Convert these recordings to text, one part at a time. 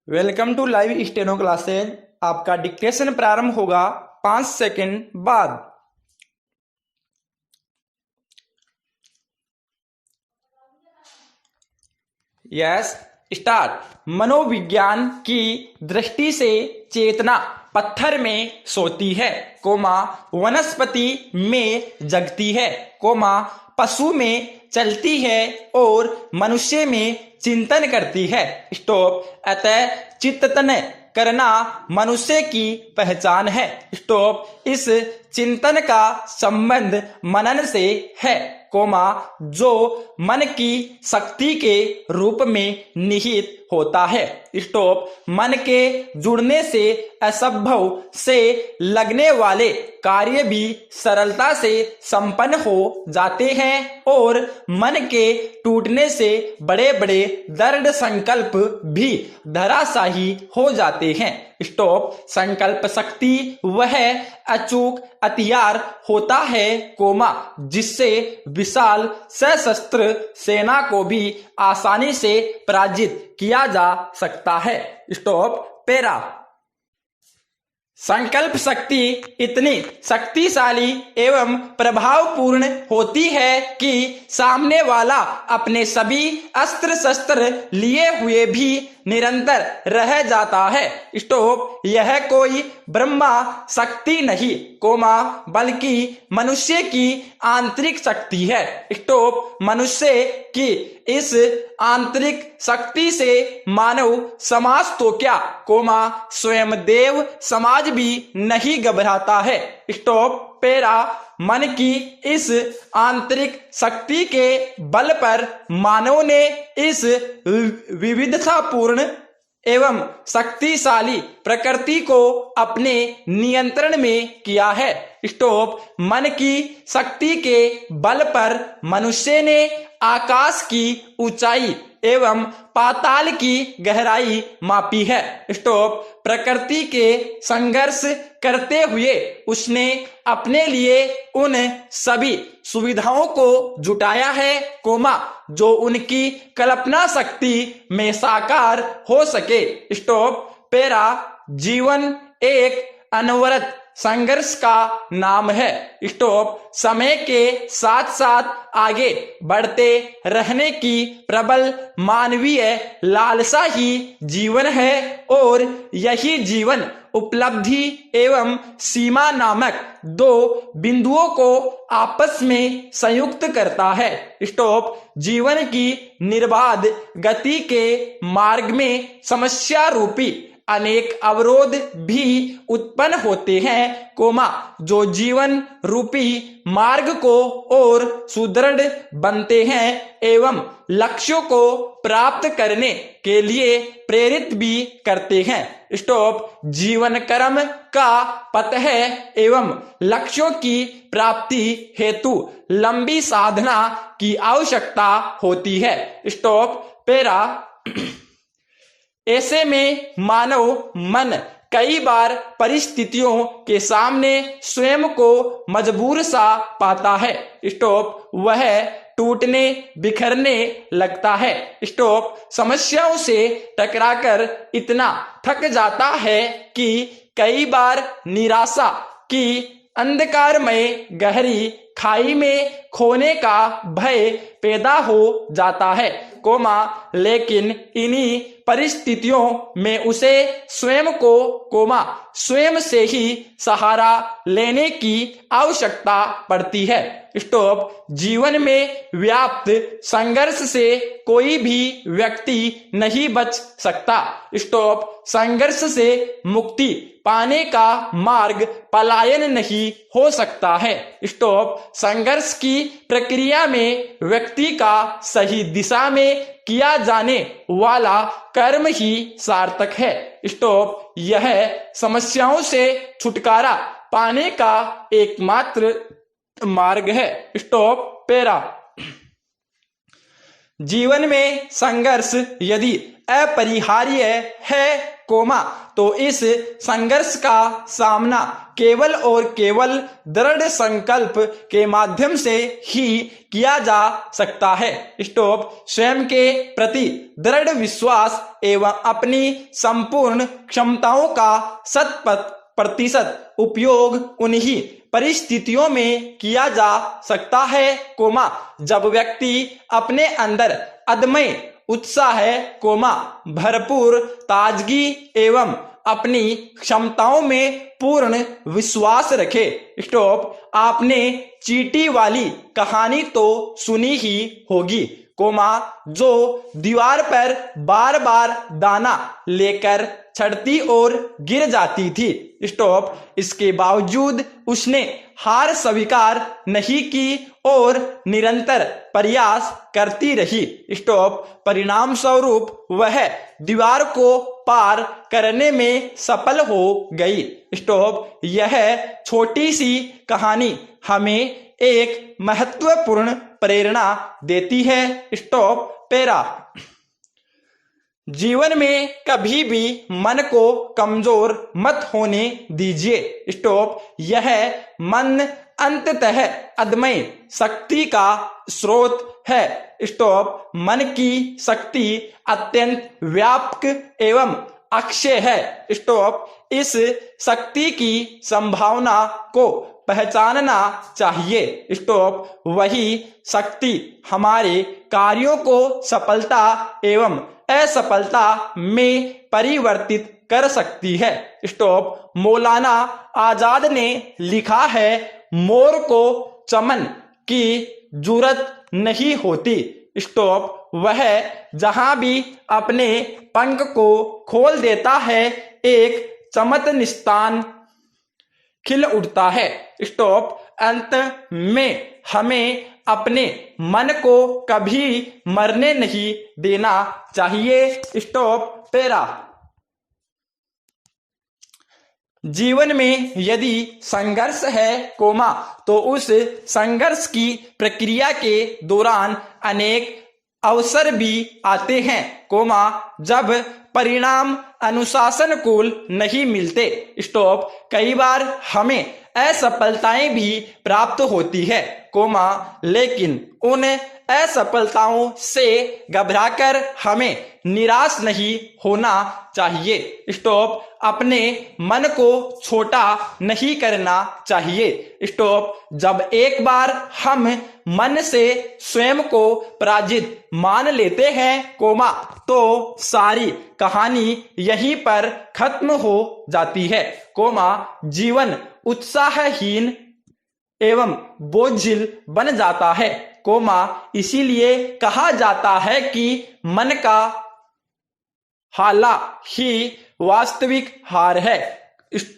Welcome to live steno classes. आपका dictation प्रारंभ होगा 5 सेकंड बाद। Yes, start. मनोविज्ञान की दृष्टि से चेतना पत्थर में सोती है, वनस्पति में जगती है, पशु में चलती है और मनुष्य में चिंतन करती है। स्टॉप। अतः चिंतन करना मनुष्य की पहचान है। स्टॉप। इस चिंतन का संबंध मनन से है, जो मन की शक्ति के रूप में निहित होता है। स्टॉप। मन के जुड़ने से असंभव से लगने वाले कार्य भी सरलता से संपन्न हो जाते हैं और मन के टूटने से बड़े बड़े दृढ़ संकल्प भी धराशायी हो जाते हैं। स्टॉप। संकल्प शक्ति वह अचूक हथियार होता है, जिससे विशाल सशस्त्र सेना को भी आसानी से पराजित किया जा सकता है। स्टॉप। पैरा। संकल्प शक्ति इतनी शक्तिशाली एवं प्रभावपूर्ण होती है कि सामने वाला अपने सभी अस्त्र शस्त्र लिए हुए भी निरंतर रह जाता है। स्टॉप। यह कोई ब्रह्मा शक्ति नहीं, बल्कि मनुष्य की आंतरिक शक्ति है। स्टॉप। मनुष्य की इस आंतरिक शक्ति से मानव समाज तो क्या, स्वयं देव समाज भी नहीं घबराता है। स्टॉप। पैरा। मन की इस आंतरिक शक्ति के बल पर मानव ने इस विविधतापूर्ण एवं शक्तिशाली प्रकृति को अपने नियंत्रण में किया है। स्टॉप। मन की शक्ति के बल पर मनुष्य ने आकाश की ऊंचाई एवं पाताल की गहराई मापी है। स्टॉप। प्रकृति के संघर्ष करते हुए उसने अपने लिए उन सभी सुविधाओं को जुटाया है, जो उनकी कल्पना शक्ति में साकार हो सके। स्टॉप। पैरा। जीवन एक अनवरत संघर्ष का नाम है। स्टॉप। समय के साथ साथ आगे बढ़ते रहने की प्रबल मानवीय लालसा ही जीवन है और यही जीवन उपलब्धि एवं सीमा नामक दो बिंदुओं को आपस में संयुक्त करता है। स्टॉप। जीवन की निर्बाध गति के मार्ग में समस्या रूपी अनेक अवरोध भी उत्पन्न होते हैं, जो जीवन रूपी मार्ग को और सुदृढ़ बनते हैं एवं लक्ष्यों को प्राप्त करने के लिए प्रेरित भी करते हैं। स्टॉप। जीवन कर्म का पथ है एवं लक्ष्यों की प्राप्ति हेतु लंबी साधना की आवश्यकता होती है। स्टॉप। पैरा। ऐसे में मानव मन कई बार परिस्थितियों के सामने स्वयं को मजबूर सा पाता है। स्टॉप। वह टूटने बिखरने लगता है। स्टॉप। समस्याओं से टकराकर इतना थक जाता है कि कई बार निराशा की अंधकारमय गहरी खाई में खोने का भय पैदा हो जाता है, लेकिन इन्हीं परिस्थितियों में उसे स्वयं को स्वयं से ही सहारा लेने की आवश्यकता पड़ती है। स्टॉप। जीवन में व्याप्त संघर्ष से कोई भी व्यक्ति नहीं बच सकता। स्टॉप। संघर्ष से मुक्ति पाने का मार्ग पलायन नहीं हो सकता है। स्टॉप। संघर्ष की प्रक्रिया में व्यक्ति का सही दिशा में किया जाने वाला कर्म ही सार्थक है। स्टॉप। यह समस्याओं से छुटकारा पाने का एकमात्र मार्ग है। स्टॉप। पैरा। जीवन में संघर्ष यदि अपरिहार्य है, कोमा, तो इस संघर्ष का सामना केवल और केवल दृढ़ संकल्प के माध्यम से ही किया जा सकता है। स्टॉप। स्वयं के प्रति दृढ़ विश्वास एवं अपनी संपूर्ण क्षमताओं का 100% उपयोग उन्हीं परिस्थितियों में किया जा सकता है, कोमा, जब व्यक्ति अपने अंदर अदम्य उत्साह, कोमा, भरपूर ताजगी एवं अपनी क्षमताओं में पूर्ण विश्वास रखे। स्टॉप। आपने चींटी वाली कहानी तो सुनी ही होगी, कोमा, जो दीवार पर बार बार दाना लेकर चढ़ती और गिर जाती थी। स्टॉप। इसके बावजूद उसने हार स्वीकार नहीं की और निरंतर प्रयास करती रही। स्टॉप। परिणाम स्वरूप वह दीवार को पार करने में सफल हो गई। स्टॉप। यह छोटी सी कहानी हमें एक महत्वपूर्ण प्रेरणा देती है। स्टॉप। पैरा। जीवन में कभी भी मन को कमजोर मत होने दीजिए। स्टॉप। यह मन अंततः अदम्य शक्ति का स्रोत है। स्टॉप। मन की शक्ति अत्यंत व्यापक एवं अक्षय है। स्टॉप। इस शक्ति की संभावना को पहचानना चाहिए। स्टॉप। वही शक्ति हमारे कार्यों को सफलता एवं असफलता में परिवर्तित कर सकती है। स्टॉप। मौलाना आजाद ने लिखा है, मोर को चमन की जरूरत नहीं होती। स्टॉप। वह जहां भी अपने पंख को खोल देता है, एक चमक निस्तान खिल उठता है। स्टॉप। अंत में हमें अपने मन को कभी मरने नहीं देना चाहिए। स्टॉप। पैरा। जीवन में यदि संघर्ष है, कोमा, तो उस संघर्ष की प्रक्रिया के दौरान अनेक अवसर भी आते हैं, कोमा, जब परिणाम अनुशासनकुल नहीं मिलते। स्टॉप। कई बार हमें असफलताएं भी प्राप्त होती है, कोमा, लेकिन उन असफलताओं से घबराकर हमें निराश नहीं होना चाहिए। स्टॉप। अपने मन को छोटा नहीं करना चाहिए। स्टॉप। जब एक बार हम मन से स्वयं को पराजित मान लेते हैं, कोमा, तो सारी कहानी यहीं पर खत्म हो जाती है, कोमा। जीवन उत्साहहीन एवं बोझिल बन जाता है, कोमा। इसीलिए कहा जाता है कि मन का हाला ही वास्तविक हार है,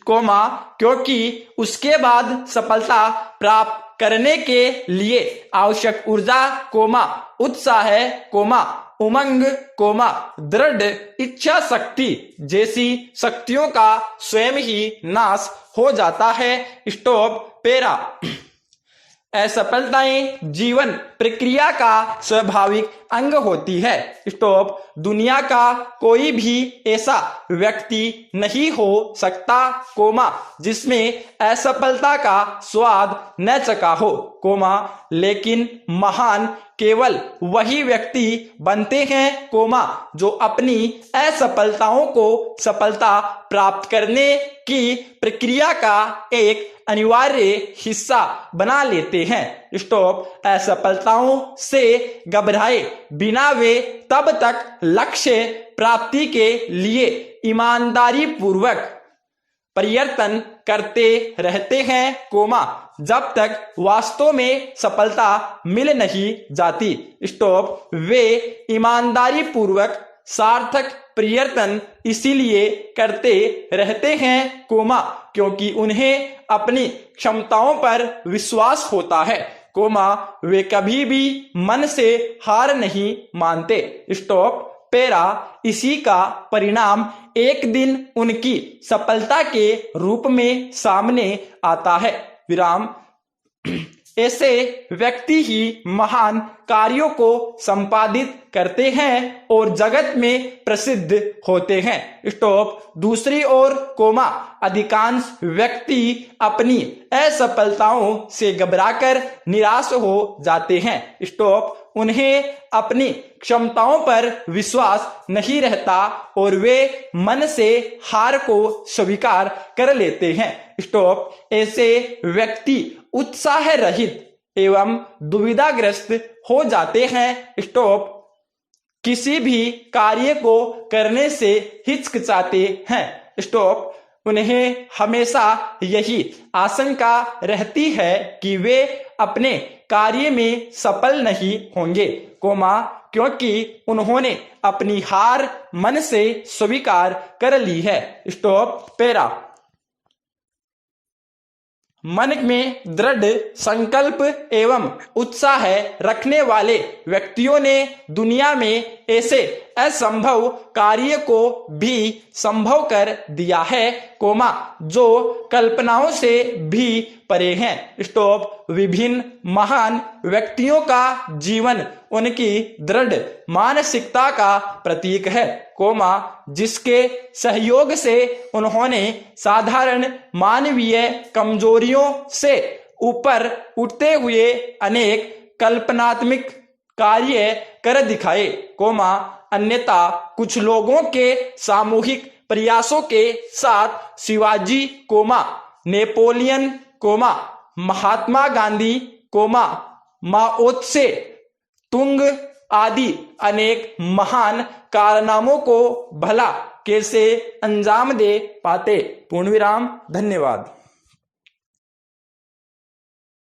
कोमा, क्योंकि उसके बाद सफलता प्राप्त करने के लिए आवश्यक ऊर्जा, कोमा, उत्साह, कोमा, उमंग, कोमा, दृढ़ इच्छा शक्ति जैसी शक्तियों का स्वयं ही नाश हो जाता है। स्टॉप। पैरा। असफलताएं जीवन प्रक्रिया का स्वाभाविक अंग होती है। स्टॉप। दुनिया का कोई भी ऐसा व्यक्ति नहीं हो सकता, कोमा, जिसमें असफलता का स्वाद न चखा हो, कोमा, लेकिन महान केवल वही व्यक्ति बनते हैं, कोमा, जो अपनी असफलताओं को सफलता प्राप्त करने की प्रक्रिया का एक अनिवार्य हिस्सा बना लेते हैं। स्टॉप। असफलताओं से घबराए बिना वे तब तक लक्ष्य प्राप्ति के लिए ईमानदारी पूर्वक प्रयत्न करते रहते हैं, कोमा, जब तक वास्तव में सफलता मिल नहीं जाती। स्टॉप। वे ईमानदारी पूर्वक सार्थक प्रयत्न इसीलिए करते रहते हैं, कोमा, क्योंकि उन्हें अपनी क्षमताओं पर विश्वास होता है, कोमा, वे कभी भी मन से हार नहीं मानते। स्टॉप। पैरा। इसी का परिणाम एक दिन उनकी सफलता के रूप में सामने आता है। विराम। ऐसे व्यक्ति ही महान कार्यों को संपादित करते हैं और जगत में प्रसिद्ध होते हैं। स्टॉप। दूसरी ओर कोमा, अधिकांश व्यक्ति अपनी असफलताओं से घबराकर निराश हो जाते हैं। स्टॉप। उन्हें अपनी क्षमताओं पर विश्वास नहीं रहता और वे मन से हार को स्वीकार कर लेते हैं। स्टॉप। ऐसे व्यक्ति उत्साह रहित एवं दुविधाग्रस्त हो जाते हैं। स्टॉप। किसी भी कार्य को करने से हिचकिचाते हैं। स्टॉप। उन्हें हमेशा यही आशंका रहती है कि वे अपने कार्य में सफल नहीं होंगे, कोमा, क्योंकि उन्होंने अपनी हार मन से स्वीकार कर ली है। स्टॉप। पैरा। मन में दृढ़ संकल्प एवं उत्साह रखने वाले व्यक्तियों ने दुनिया में ऐसे असंभव कार्य को भी संभव कर दिया है, कोमा, जो कल्पनाओं से भी परे हैं। स्टॉप। विभिन्न महान व्यक्तियों का जीवन उनकी दृढ़ मानसिकता का प्रतीक है, कोमा, जिसके सहयोग से उन्होंने साधारण मानवीय कमजोरियों से ऊपर उठते हुए अनेक कल्पनात्मक कार्य कर दिखाए, कोमा, अन्यथा कुछ लोगों के सामूहिक प्रयासों के साथ Shivaji, coma, Napoleon, coma, Mahatma Gandhi, coma, माओ त्से तुंग आदि अनेक महान कारनामों को भला कैसे अंजाम दे पाते। पूर्णविराम। धन्यवाद।